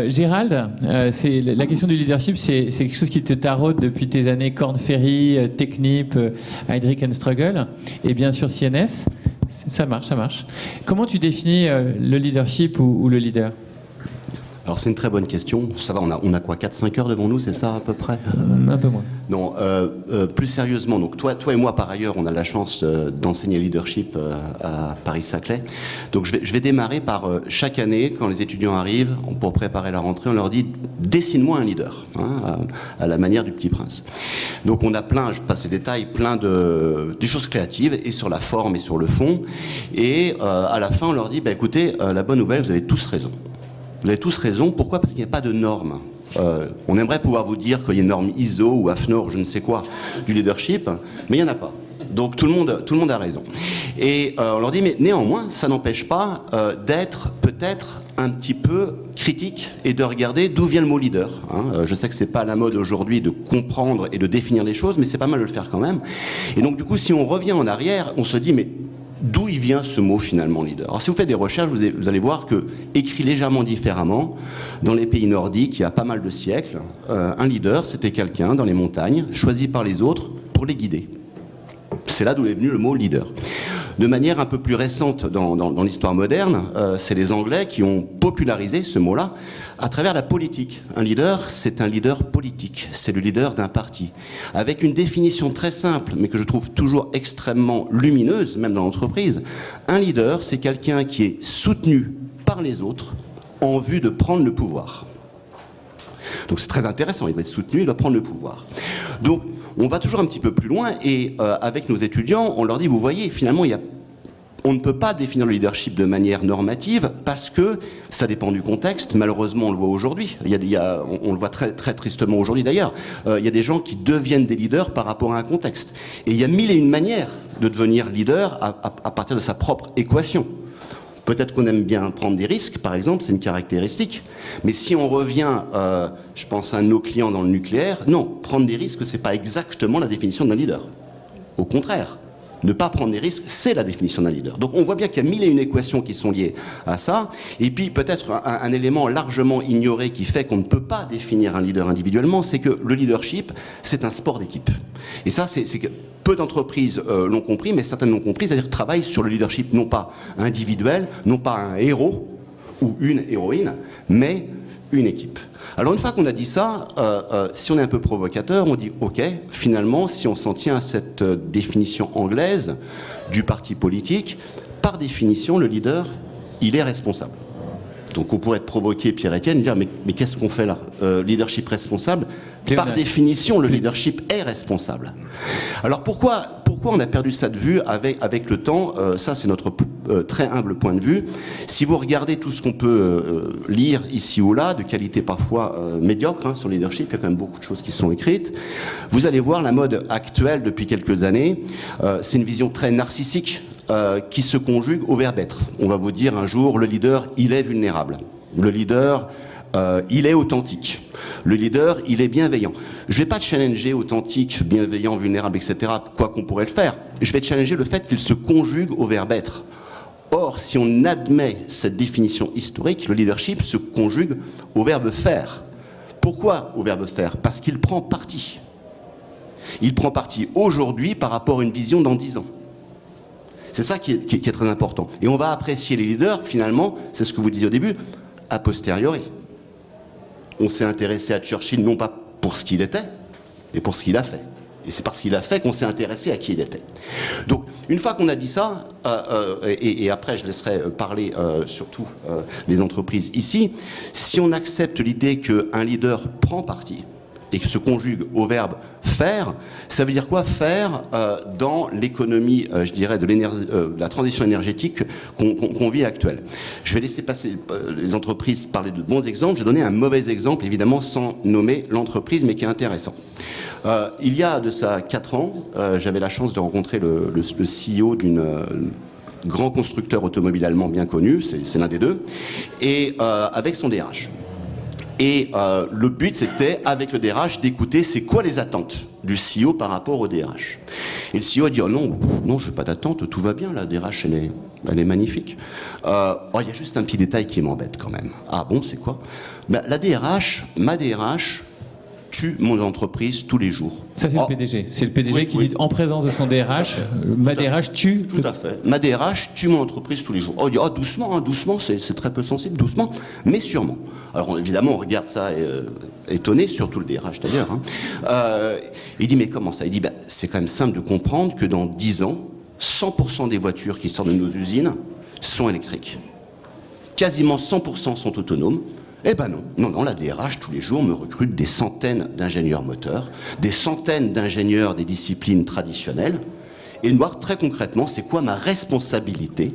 Gérald, la question du leadership, c'est quelque chose qui te taraude depuis tes années Korn Ferry, Technip, Heidrick & Struggles, et bien sûr CNS. Ça marche, ça marche. Comment tu définis le leadership ou le leader ? Alors c'est une très bonne question. Ça va, on a quoi, 4-5 heures devant nous, c'est ça à peu près ? Un peu moins. Non, plus sérieusement, donc toi et moi par ailleurs, on a la chance d'enseigner leadership à Paris-Saclay. Donc je vais démarrer par chaque année, quand les étudiants arrivent, pour préparer la rentrée, on leur dit « dessine-moi un leader hein, », à la manière du Petit Prince. Donc on a plein, je passe les détails, plein des choses créatives, et sur la forme et sur le fond. Et à la fin, on leur dit bah, « écoutez, la bonne nouvelle, vous avez tous raison ». Vous avez tous raison. Pourquoi ? Parce qu'il n'y a pas de normes. On aimerait pouvoir vous dire qu'il y a une norme ISO ou AFNOR, je ne sais quoi, du leadership, mais il n'y en a pas. Donc tout le monde a raison. Et on leur dit, mais néanmoins, ça n'empêche pas d'être peut-être un petit peu critique et de regarder d'où vient le mot leader. Hein. Je sais que c'est pas à la mode aujourd'hui de comprendre et de définir les choses, mais c'est pas mal de le faire quand même. Et donc du coup, si on revient en arrière, on se dit, mais d'où il vient ce mot finalement leader ? Alors si vous faites des recherches, vous allez voir que, écrit légèrement différemment, dans les pays nordiques, il y a pas mal de siècles, un leader, c'était quelqu'un dans les montagnes, choisi par les autres pour les guider. C'est là d'où est venu le mot leader. De manière un peu plus récente dans l'histoire moderne, c'est les Anglais qui ont popularisé ce mot-là à travers la politique. Un leader, c'est un leader politique, c'est le leader d'un parti. Avec une définition très simple, mais que je trouve toujours extrêmement lumineuse, même dans l'entreprise. Un leader, c'est quelqu'un qui est soutenu par les autres en vue de prendre le pouvoir. Donc c'est très intéressant, il doit être soutenu, il doit prendre le pouvoir. Donc on va toujours un petit peu plus loin et avec nos étudiants, on leur dit, vous voyez, finalement, on ne peut pas définir le leadership de manière normative parce que ça dépend du contexte. Malheureusement, on le voit aujourd'hui. On le voit très, très tristement aujourd'hui d'ailleurs. Il y a des gens qui deviennent des leaders par rapport à un contexte. Et il y a mille et une manières de devenir leader à partir de sa propre équation. Peut-être qu'on aime bien prendre des risques, par exemple, c'est une caractéristique. Mais si on revient, je pense à nos clients dans le nucléaire, non, prendre des risques, c'est pas exactement la définition d'un leader. Au contraire, ne pas prendre des risques, c'est la définition d'un leader. Donc on voit bien qu'il y a mille et une équations qui sont liées à ça. Et puis peut-être un élément largement ignoré qui fait qu'on ne peut pas définir un leader individuellement, c'est que le leadership, c'est un sport d'équipe. Et ça, c'est que peu d'entreprises l'ont compris, mais certaines l'ont compris, c'est-à-dire travaillent sur le leadership non pas individuel, non pas un héros ou une héroïne, mais une équipe. Alors une fois qu'on a dit ça, si on est un peu provocateur, on dit ok, finalement, si on s'en tient à cette définition anglaise du parti politique, par définition, le leader, il est responsable. Donc on pourrait être provoqué, Pierre-Étienne, et dire mais qu'est-ce qu'on fait là ? Leadership responsable, par définition, le leadership est responsable. Alors pourquoi on a perdu ça de vue avec le temps ? Ça, c'est notre très humble point de vue. Si vous regardez tout ce qu'on peut lire ici ou là, de qualité parfois médiocre sur le leadership, il y a quand même beaucoup de choses qui sont écrites, vous allez voir la mode actuelle depuis quelques années, c'est une vision très narcissique qui se conjugue au verbe être. On va vous dire un jour, le leader, il est vulnérable. Le leader, il est authentique. Le leader, il est bienveillant. Je ne vais pas challenger authentique, bienveillant, vulnérable, etc., quoi qu'on pourrait le faire. Je vais challenger le fait qu'il se conjugue au verbe être. Or, si on admet cette définition historique, le leadership se conjugue au verbe faire. Pourquoi au verbe faire ? Parce qu'il prend parti. Il prend parti aujourd'hui par rapport à une vision dans 10 ans. C'est ça qui est très important. Et on va apprécier les leaders, finalement, c'est ce que vous disiez au début, a posteriori. On s'est intéressé à Churchill non pas pour ce qu'il était, mais pour ce qu'il a fait. Et c'est parce qu'il a fait qu'on s'est intéressé à qui il était. Donc, une fois qu'on a dit ça, et après je laisserai parler surtout les entreprises ici, si on accepte l'idée qu'un leader prend parti, et que se conjugue au verbe faire, ça veut dire quoi faire dans l'économie, je dirais, de la transition énergétique qu'on vit actuelle. Je vais laisser passer les entreprises parler de bons exemples. Je vais donner un mauvais exemple, évidemment, sans nommer l'entreprise, mais qui est intéressant. Il y a de ça 4 ans, j'avais la chance de rencontrer le CEO d'une grand constructeur automobile allemand bien connu, c'est l'un des deux, et avec son DRH. Et le but, c'était, avec le DRH, d'écouter c'est quoi les attentes du CEO par rapport au DRH. Et le CEO a dit, oh non, je n'ai pas d'attente, tout va bien, la DRH, elle est magnifique. Il y a juste un petit détail qui m'embête quand même. Ah bon, c'est quoi? Ben, ma DRH, tue mon entreprise tous les jours. Ça, c'est le PDG. C'est le PDG qui dit, en présence de son DRH, ma DRH tue... Tout à fait. Ma DRH tue mon entreprise tous les jours. Il dit, doucement, doucement, c'est très peu sensible, doucement, mais sûrement. Alors, évidemment, on regarde ça étonné, surtout le DRH d'ailleurs. Il dit, mais comment ça? Il dit, c'est quand même simple de comprendre que dans 10 ans, 100% des voitures qui sortent de nos usines sont électriques. Quasiment 100% sont autonomes. Eh ben non, la DRH, tous les jours, me recrute des centaines d'ingénieurs moteurs, des centaines d'ingénieurs des disciplines traditionnelles. Et moi, très concrètement, c'est quoi ma responsabilité?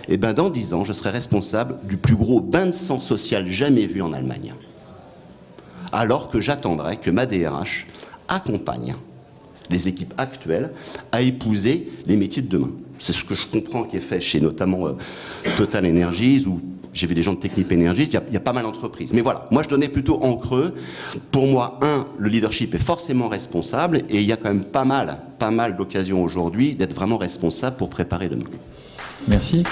Eh ben, dans 10 ans, je serai responsable du plus gros bain de sang social jamais vu en Allemagne. Alors que j'attendrai que ma DRH accompagne les équipes actuelles à épouser les métiers de demain. C'est ce que je comprends qui est fait chez notamment Total Energies ou j'ai vu des gens de Technip Energies, il y a pas mal d'entreprises. Mais voilà, moi je donnais plutôt en creux. Pour moi, le leadership est forcément responsable et il y a quand même pas mal d'occasions aujourd'hui d'être vraiment responsable pour préparer demain. Merci.